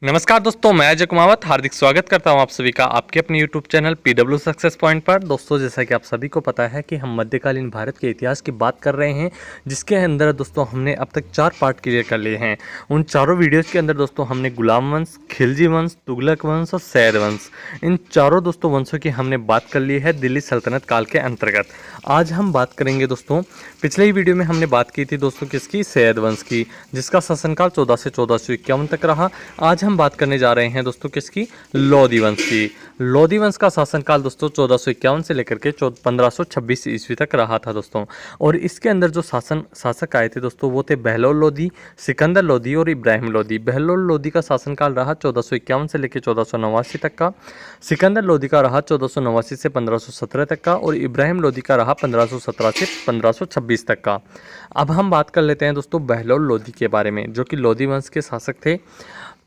नमस्कार दोस्तों, मैं अजय कुमावत हार्दिक स्वागत करता हूं आप सभी का आपके अपने YouTube channel PW success point पर। दोस्तों, जैसा कि आप सभी को पता है कि हम मध्यकालीन भारत के इतिहास की बात कर रहे हैं, जिसके अंदर दोस्तों हमने अब तक 4 पार्ट क्लियर कर लिए हैं। उन चारों वीडियोज़ के अंदर दोस्तों हमने गुलाम वंश, खिलजी वंश, तुगलक वंश और सैद वंश, इन चारों दोस्तों वंशों की हमने बात कर ली है दिल्ली सल्तनत काल के अंतर्गत। आज हम बात करेंगे दोस्तों, पिछले ही वीडियो में हमने बात की थी दोस्तों किसकी, सैद वंश की, जिसका शासनकाल 14 से 1451 तक रहा। आज हम बात करने जा रहे हैं दोस्तों किसकी, लोधी वंश की। लोधी वंश का शासनकाल दोस्तों 1451 से लेकर के 1526 ईस्वी तक रहा था दोस्तों। और इसके अंदर जो शासक आए थे दोस्तों वो थे बहलोल लोधी, सिकंदर लोधी और इब्राहिम लोधी। बहलोल लोधी का शासनकाल रहा 1451 से लेकर 1489 तक का, सिकंदर लोधी का रहा 1489 से 1517 तक का, और इब्राहिम लोधी का रहा 1517 से 1526 तक का। अब हम बात कर लेते हैं दोस्तों बहलोल लोधी के बारे में, जो कि लोधी वंश के शासक थे।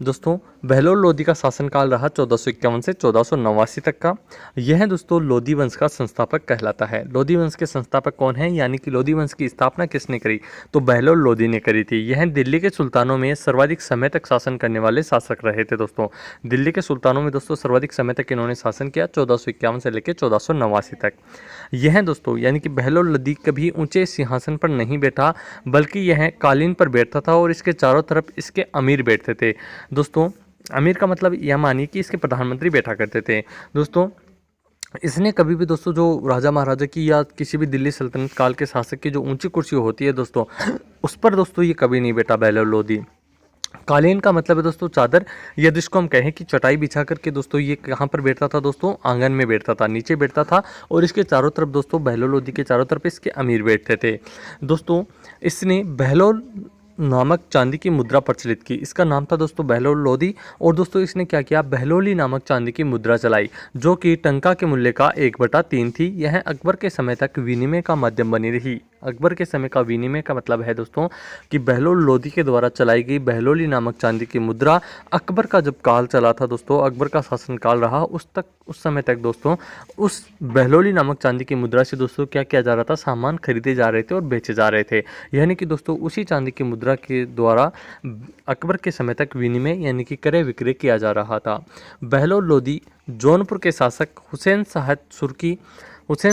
दोस्तों, बहलोल लोधी का शासनकाल रहा 1451 से 1489 तक का। यह दोस्तों लोधी वंश का संस्थापक कहलाता है। लोधी वंश के संस्थापक कौन है, यानी कि लोधी वंश की स्थापना किसने करी, तो बहलोल लोधी ने करी थी। यह दिल्ली के सुल्तानों में सर्वाधिक समय तक शासन करने वाले शासक रहे थे दोस्तों। दिल्ली के सुल्तानों में दोस्तों सर्वाधिक समय तक इन्होंने शासन किया, 1451 से लेकर 1489 तक। यह दोस्तों यानी कि बहलोल लोधी कभी ऊंचे सिंहासन पर नहीं बैठा, बल्कि यह कालीन पर बैठता था और इसके चारों तरफ इसके अमीर बैठते थे दोस्तों। अमीर का मतलब यह मानिए कि इसके प्रधानमंत्री बैठा करते थे दोस्तों। इसने कभी भी दोस्तों जो राजा महाराजा की या किसी भी दिल्ली सल्तनत काल के शासक की जो ऊंची कुर्सी होती है दोस्तों, उस पर दोस्तों ये कभी नहीं बैठा बहलोल लोधी। कालीन का मतलब है दोस्तों चादर, या जिसको हम कहें कि चटाई बिछा करके दोस्तों ये कहाँ पर बैठता था दोस्तों, आंगन में बैठता था, नीचे बैठता था। और इसके चारों तरफ दोस्तों बहलोल लोधी के चारों तरफ इसके अमीर बैठते थे दोस्तों। इसने बहलोल नामक चांदी की मुद्रा प्रचलित की। इसका नाम था दोस्तों बहलोल लोधी। और दोस्तों इसने क्या किया, बहलोली नामक चांदी की मुद्रा चलाई, जो कि टंका के मूल्य का 1/3 थी। यह अकबर के समय तक विनिमय का माध्यम बनी रही। अकबर के समय का विनिमय का मतलब है दोस्तों कि बहलोल लोधी के द्वारा चलाई गई बहलोली नामक चांदी की मुद्रा अकबर का जब काल चला था दोस्तों, अकबर का शासन काल रहा, उस समय तक दोस्तों उस बहलोली नामक चांदी की मुद्रा से दोस्तों क्या किया जा रहा था, सामान खरीदे जा रहे थे और बेचे जा रहे थे। यानी कि दोस्तों उसी चांदी की मुद्रा के द्वारा अकबर के समय तक विनिमय यानी कि क्रय विक्रय किया जा रहा था। बहलोल लोधी जौनपुर के शासक हुसैन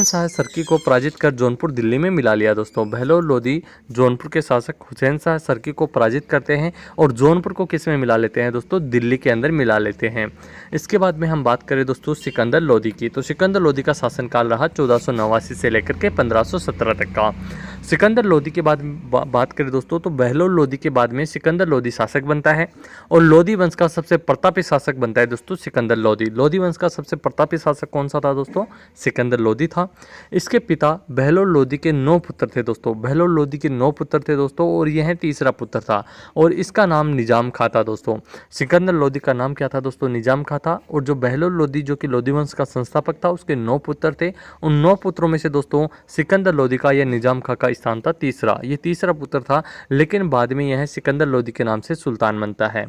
शाह सरकी को पराजित कर जौनपुर दिल्ली में मिला लिया दोस्तों। बहलोल लोधी जौनपुर के शासक हुसैन शाह सरकी को पराजित करते हैं और जौनपुर को किस में मिला लेते हैं दोस्तों, दिल्ली के अंदर मिला लेते हैं। इसके बाद में हम बात करें दोस्तों सिकंदर लोधी की, तो सिकंदर लोधी का शासनकाल रहा 1489 से लेकर के 1517 तक का। सिकंदर लोधी के बाद बात करें दोस्तों तो बहलोल लोधी के बाद में सिकंदर लोधी शासक बनता है और लोधी वंश का सबसे प्रतापी शासक बनता है दोस्तों सिकंदर लोधी। लोधी वंश का सबसे प्रतापी शासक कौन सा था दोस्तों, सिकंदर लोधी था। इसके पिता बहलोल लोधी के 9 पुत्र थे दोस्तों। बहलोल लोधी के 9 पुत्र थे दोस्तों और यह तीसरा पुत्र था और इसका नाम निजाम खां था दोस्तों। सिकंदर लोधी का नाम क्या था दोस्तों, निजाम खां था। और जो बहलोल लोधी जो कि लोधी वंश का संस्थापक था, उसके 9 पुत्र थे। उन 9 पुत्रों में से दोस्तों सिकंदर लोधी का या निजाम खां का स्थान था तीसरा। ये तीसरा पुत्र था, लेकिन बाद में यह सिकंदर लोधी के नाम से सुल्तान बनता है।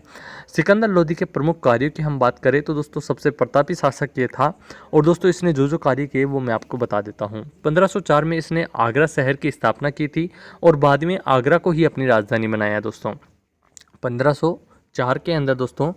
सिकंदर लोधी के प्रमुख कार्यों की हम बात करें तो दोस्तों सबसे प्रतापी शासक ये था। और दोस्तों इसने जो जो कार्य किए वो मैं आपको बता देता हूँ। 1504 में इसने आगरा शहर की स्थापना की थी और बाद में आगरा को ही अपनी राजधानी बनाया दोस्तों। 1504 के अंदर दोस्तों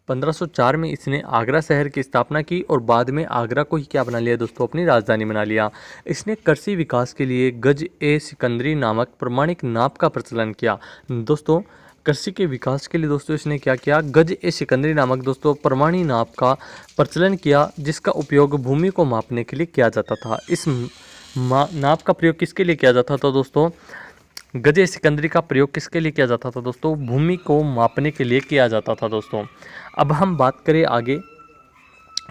1504 में इसने आगरा शहर की स्थापना की और बाद में आगरा को ही क्या बना लिया दोस्तों, अपनी राजधानी बना लिया। इसने कृषि विकास के लिए गज-ए-सिकंदरी नामक प्रमाणिक नाप का प्रचलन किया दोस्तों। कृषि के विकास के लिए दोस्तों इसने क्या किया, गज-ए-सिकंदरी नामक दोस्तों प्रमाणी नाप का प्रचलन किया, जिसका उपयोग भूमि को मापने के लिए किया जाता था। इस नाप का प्रयोग किसके लिए किया जाता था दोस्तों, गज-ए-सिकंदरी का प्रयोग किसके लिए किया जाता था दोस्तों, भूमि को मापने के लिए किया जाता था दोस्तों। अब हम बात करें आगे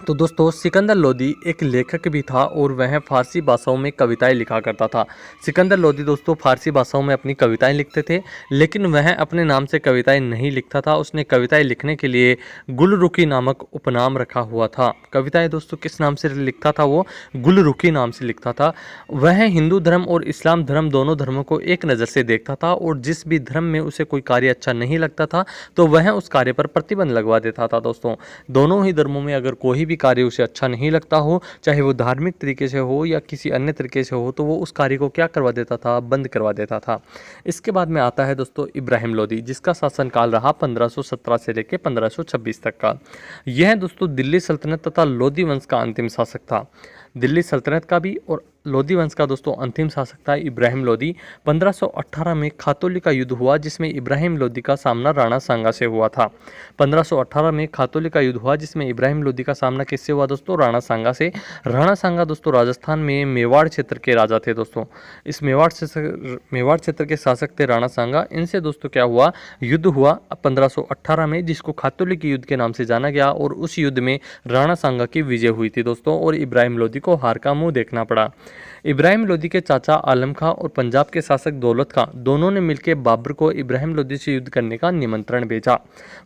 तो दोस्तों सिकंदर लोधी एक लेखक भी था और वह फारसी भाषाओं में कविताएं लिखा करता था। सिकंदर लोधी दोस्तों फारसी भाषाओं में अपनी कविताएं लिखते थे, लेकिन वह अपने नाम से कविताएं नहीं लिखता था। उसने कविताएं लिखने के लिए गुलरुखी नामक उपनाम रखा हुआ था। कविताएं दोस्तों किस नाम से लिखता था, वो गुलरुखी नाम से लिखता था। वह हिंदू धर्म और इस्लाम धर्म दोनों धर्मों को एक नज़र से देखता था और जिस भी धर्म में उसे कोई कार्य अच्छा नहीं लगता था तो वह उस कार्य पर प्रतिबंध लगवा देता था दोस्तों। दोनों ही धर्मों में अगर कोई कोई भी कार्य उसे अच्छा नहीं लगता हो, चाहे वो धार्मिक तरीके से हो या किसी अन्य तरीके से हो, तो वो उस कार्य को क्या करवा देता था, बंद करवा देता था। इसके बाद में आता है दोस्तों इब्राहिम लोदी, जिसका शासनकाल रहा 1517 से लेकर 1526 तक का। यह दोस्तों दिल्ली सल्तनत तथा लोदी वंश का अंतिम शासक था। दिल्ली सल्तनत का भी और लोदी वंश का दोस्तों अंतिम शासक था इब्राहिम लोदी। 1518 में खातौली का युद्ध हुआ, जिसमें इब्राहिम लोदी का सामना राणा सांगा से हुआ था। 1518 में खातौली का युद्ध हुआ, जिसमें इब्राहिम लोदी का सामना किससे हुआ दोस्तों, राणा सांगा से। राणा सांगा दोस्तों राजस्थान में मेवाड़ क्षेत्र के राजा थे दोस्तों। इस मेवाड़ क्षेत्र के शासक थे राणा सांगा। इनसे दोस्तों क्या हुआ, युद्ध हुआ 1518 में, जिसको खातौली के युद्ध के नाम से जाना गया, और उस युद्ध में राणा सांगा की विजय हुई थी दोस्तों, और इब्राहिम लोदी को हार का मुंह देखना पड़ा। इब्राहिम लोदी के चाचा आलम खां और पंजाब के शासक दौलत खां दोनों ने मिलकर बाबर को इब्राहिम लोदी से युद्ध करने का निमंत्रण भेजा।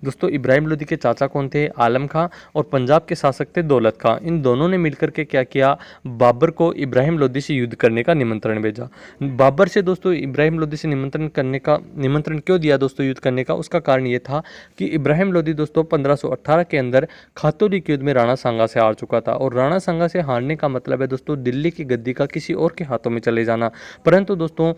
दोस्तों इब्राहिम लोदी के चाचा कौन थे, आलम खां, और पंजाब के शासक थे दौलत खां। इन दोनों ने मिलकर के क्या किया, बाबर को इब्राहिम लोदी से युद्ध करने का निमंत्रण भेजा। बाबर से दोस्तों इब्राहिम लोदी से निमंत्रण क्यों दिया दोस्तों युद्ध करने का, उसका कारण ये था कि इब्राहिम लोदी दोस्तों 1518 के अंदर खातौली के युद्ध में राणा सांगा से हार चुका था, और राणा सांगा से हारने का मतलब है दोस्तों दिल्ली की गद्दी का किसी और के हाथों में चले जाना। परंतु दोस्तों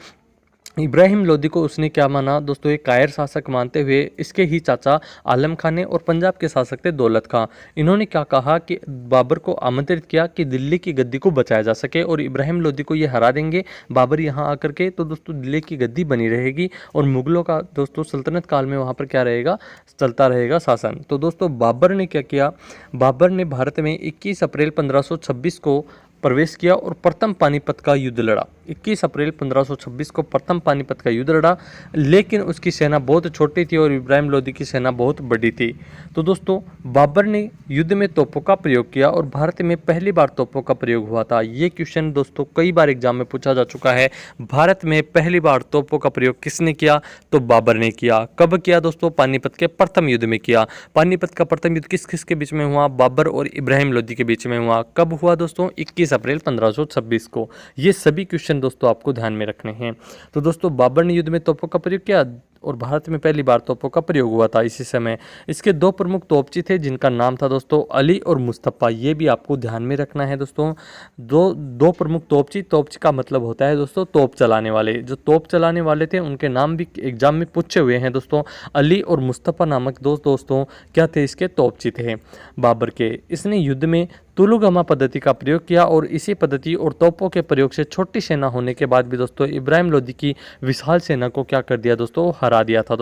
इब्राहिम लोदी को उसने क्या माना दोस्तों, एक कायर शासक मानते हुए इसके ही चाचा आलम खां ने और पंजाब के शासक थे दौलत खां, इन्होंने क्या कहा कि बाबर को आमंत्रित किया कि दिल्ली की गद्दी को बचाया जा सके, और इब्राहिम लोदी को ये हरा देंगे बाबर यहाँ आकर के, तो दोस्तों दिल्ली की गद्दी बनी रहेगी और मुगलों का दोस्तों सल्तनत काल में वहाँ पर क्या रहेगा, चलता रहेगा शासन। तो दोस्तों बाबर ने क्या किया, बाबर ने भारत में 21 अप्रैल 1526 को प्रवेश किया और प्रथम पानीपत का युद्ध लड़ा। 21 अप्रैल 1526 को प्रथम पानीपत का युद्ध लड़ा, लेकिन उसकी सेना बहुत छोटी थी और इब्राहिम लोदी की सेना बहुत बड़ी थी। तो दोस्तों बाबर ने युद्ध में तोपों का प्रयोग किया और भारत में पहली बार तोपों का प्रयोग हुआ था। ये क्वेश्चन दोस्तों कई बार एग्जाम में पूछा जा चुका है। भारत में पहली बार तोपों का प्रयोग किसने किया, तो बाबर ने किया। कब किया दोस्तों, पानीपत के प्रथम युद्ध में किया। पानीपत का प्रथम युद्ध किस किस के बीच में हुआ, बाबर और इब्राहिम लोदी के बीच में हुआ। कब हुआ दोस्तों, 21 अप्रैल 1526 को। ये सभी क्वेश्चन दोस्तों आपको ध्यान में रखने हैं। तो दोस्तों बाबर ने युद्ध में तोपों का प्रयोग किया और भारत में पहली बार तोपों का प्रयोग हुआ था इसी समय। इसके दो प्रमुख तोपची थे जिनका नाम था दोस्तों अली और मुस्तफ़ा। ये भी आपको ध्यान में रखना है दोस्तों। दो प्रमुख तोपची का मतलब होता है दोस्तों तोप चलाने वाले। जो तोप चलाने वाले थे उनके नाम भी एग्जाम में पूछे हुए हैं दोस्तों। अली और मुस्तफ़ा नामक दोस्तों क्या थे, इसके तोपची थे बाबर के। इसने युद्ध में तुलुगमा पद्धति का प्रयोग किया और इसी पद्धति और तोपों के प्रयोग से छोटी सेना होने के बाद भी दोस्तों इब्राहिम लोदी की विशाल सेना को क्या कर दिया दोस्तों, हरा दिया था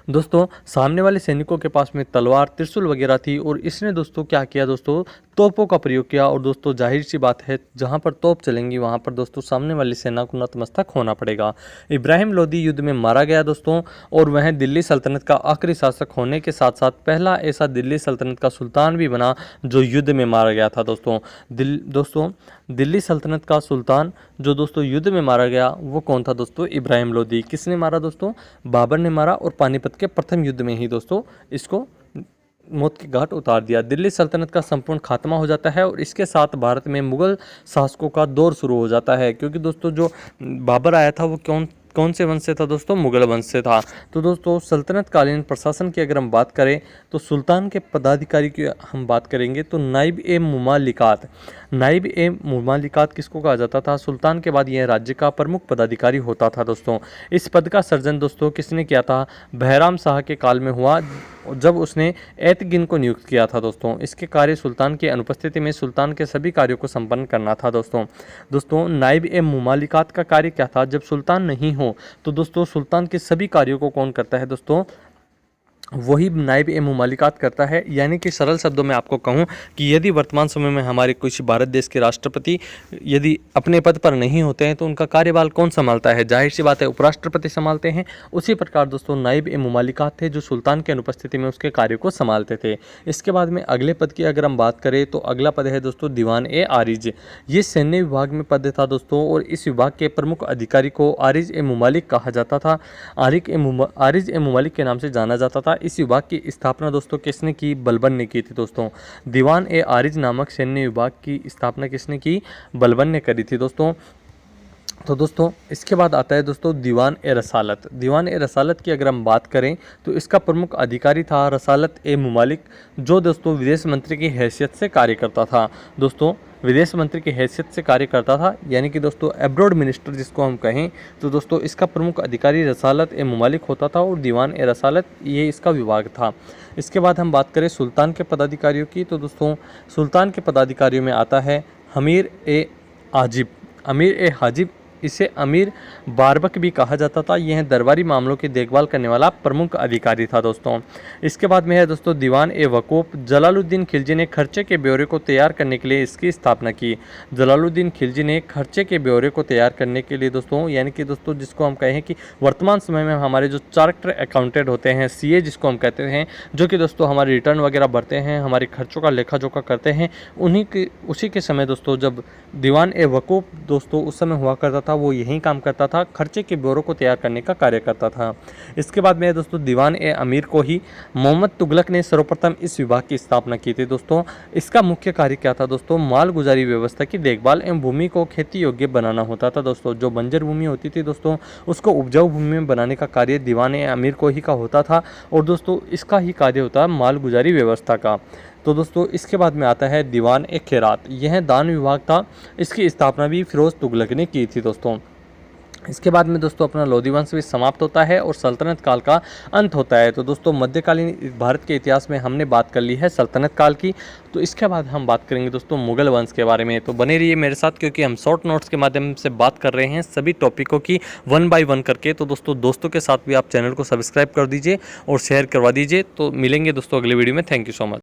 दोस्तों सामने वाले सैनिकों के पास में तलवार त्रिशूल वगैरह थी और इसने दोस्तों क्या किया दोस्तों, तोपों का प्रयोग किया। और दोस्तों जाहिर सी बात है जहां पर तोप चलेंगी वहां पर दोस्तों सामने वाली सेना को नतमस्तक होना पड़ेगा। इब्राहिम लोदी युद्ध में मारा गया दोस्तों और वह दिल्ली सल्तनत का आखिरी शासक होने के साथ साथ पहला ऐसा दिल्ली सल्तनत का सुल्तान भी बना जो युद्ध में मारा गया था दोस्तों। दिल्ली सल्तनत का सुल्तान जो दोस्तों युद्ध में मारा गया वो कौन था दोस्तों, इब्राहिम लोदी। किसने मारा दोस्तों, बाबर ने मारा और पानीपत के प्रथम युद्ध में ही दोस्तों इसको मौत के घाट उतार दिया। दिल्ली सल्तनत का संपूर्ण खात्मा हो जाता है और इसके साथ भारत में मुगल शासकों का दौर शुरू हो जाता है। क्योंकि दोस्तों जो बाबर आया था वो कौन से वंश से था दोस्तों, मुगल वंश से था। तो दोस्तों सल्तनत कालीन प्रशासन की अगर हम बात करें तो सुल्तान के पदाधिकारी की हम बात करेंगे तो नाइब ए मुमालिकात। नाइब ए मुमालिकात किसको कहा जाता था, सुल्तान के बाद यह राज्य का प्रमुख पदाधिकारी होता था दोस्तों। इस पद का सर्जन दोस्तों किसने किया था, बहराम शाह के काल में हुआ जब उसने एतगिन को नियुक्त किया था दोस्तों। इसके कार्य सुल्तान की अनुपस्थिति में सुल्तान के सभी कार्यों को संपन्न करना था दोस्तों नाइब ए मुमालिकात का कार्य क्या था, जब सुल्तान नहीं हो तो दोस्तों सुल्तान के सभी कार्यों को कौन करता है दोस्तों, वही नाइब ए मुमालिकात करता है। यानी कि सरल शब्दों में आपको कहूं कि यदि वर्तमान समय में हमारे कुछ भारत देश के राष्ट्रपति यदि अपने पद पर नहीं होते हैं तो उनका कार्यभार कौन संभालता है, जाहिर सी बात है उपराष्ट्रपति संभालते हैं। उसी प्रकार दोस्तों नाइब ए मुमालिकात थे जो सुल्तान की अनुपस्थिति में उसके कार्य को संभालते थे। इसके बाद में अगले पद की अगर हम बात करें तो अगला पद है दोस्तों दीवान ए आरिज। ये सैन्य विभाग में पद था दोस्तों और इस विभाग के प्रमुख अधिकारी को आरिज ए मुमालिक कहा जाता था। आरिज ए मुमालिक के नाम से जाना जाता था। इस विभाग की स्थापना दोस्तों किसने की, बलबन ने की थी दोस्तों। दीवान ए आरिज नामक सैन्य विभाग की स्थापना किसने की, बलबन ने करी थी दोस्तों। तो दोस्तों इसके बाद आता है दोस्तों दीवान ए रसालत। दीवान ए रसालत की अगर हम बात करें तो इसका प्रमुख अधिकारी था रसालत ए मुमालिक, जो दोस्तों विदेश मंत्री की हैसियत से कार्य करता था। दोस्तों विदेश मंत्री की हैसियत से कार्य करता था, यानी कि दोस्तों एब्रोड मिनिस्टर जिसको हम कहें, तो दोस्तों इसका प्रमुख अधिकारी रसालत ए मुमालिक होता था और दीवान ए रसालत ये इसका विभाग था। इसके बाद हम बात करें सुल्तान के पदाधिकारियों की, तो दोस्तों सुल्तान के पदाधिकारियों में आता है अमीर ए हाजिब। अमीर ए हाजिब, इसे अमीर बारबक भी कहा जाता था। यह दरबारी मामलों की देखभाल करने वाला प्रमुख अधिकारी था दोस्तों। इसके बाद में है दोस्तों दीवान ए वकूफ। जलालुद्दीन खिलजी ने खर्चे के ब्यौरे को तैयार करने के लिए इसकी स्थापना की। जलालुद्दीन खिलजी ने खर्चे के ब्यौरे को तैयार करने के लिए दोस्तों, यानी कि दोस्तों जिसको हम कहें कि वर्तमान समय में हमारे जो चार्टर्ड अकाउंटेंट होते हैं, सीए जिसको हम कहते हैं, जो कि दोस्तों हमारे रिटर्न वगैरह भरते हैं, हमारे खर्चों का लेखा जोखा करते हैं, उसी के समय दोस्तों जब दीवान ए वकूफ दोस्तों उस समय हुआ करता था, वो यही काम करता था, खर्चे के ब्यौरों को तैयार करने का कार्य करता था। इसके बाद में दोस्तों दीवान ए अमीर को ही मोहम्मद तुगलक ने सर्वप्रथम इस विभाग की स्थापना की थी दोस्तों। इसका मुख्य कार्य क्या था दोस्तों? मालगुजारी व्यवस्था की देखभाल एवं भूमि को खेती योग्य बनाना होता था दोस्तों। जो बंजर भूमि होती थी दोस्तों, उसको उपजाऊ भूमि में बनाने का कार्य दीवान ए अमीर को ही का होता था, और दोस्तों इसका ही कार्य होता है मालगुजारी व्यवस्था का। तो दोस्तों इसके बाद में आता है दीवान ए खैरात। यह दान विभाग था, इसकी स्थापना भी फिरोज तुगलक ने की थी दोस्तों। इसके बाद में दोस्तों अपना लोधी वंश भी समाप्त होता है और सल्तनत काल का अंत होता है। तो दोस्तों मध्यकालीन भारत के इतिहास में हमने बात कर ली है सल्तनत काल की। तो इसके बाद हम बात करेंगे दोस्तों मुगल वंश के बारे में। तो बने रहिए मेरे साथ, क्योंकि हम शॉर्ट नोट्स के माध्यम से बात कर रहे हैं सभी टॉपिकों की 1 बाय 1 करके। तो दोस्तों के साथ भी आप चैनल को सब्सक्राइब कर दीजिए और शेयर करवा दीजिए। तो मिलेंगे दोस्तों अगले वीडियो में। Thank you so much.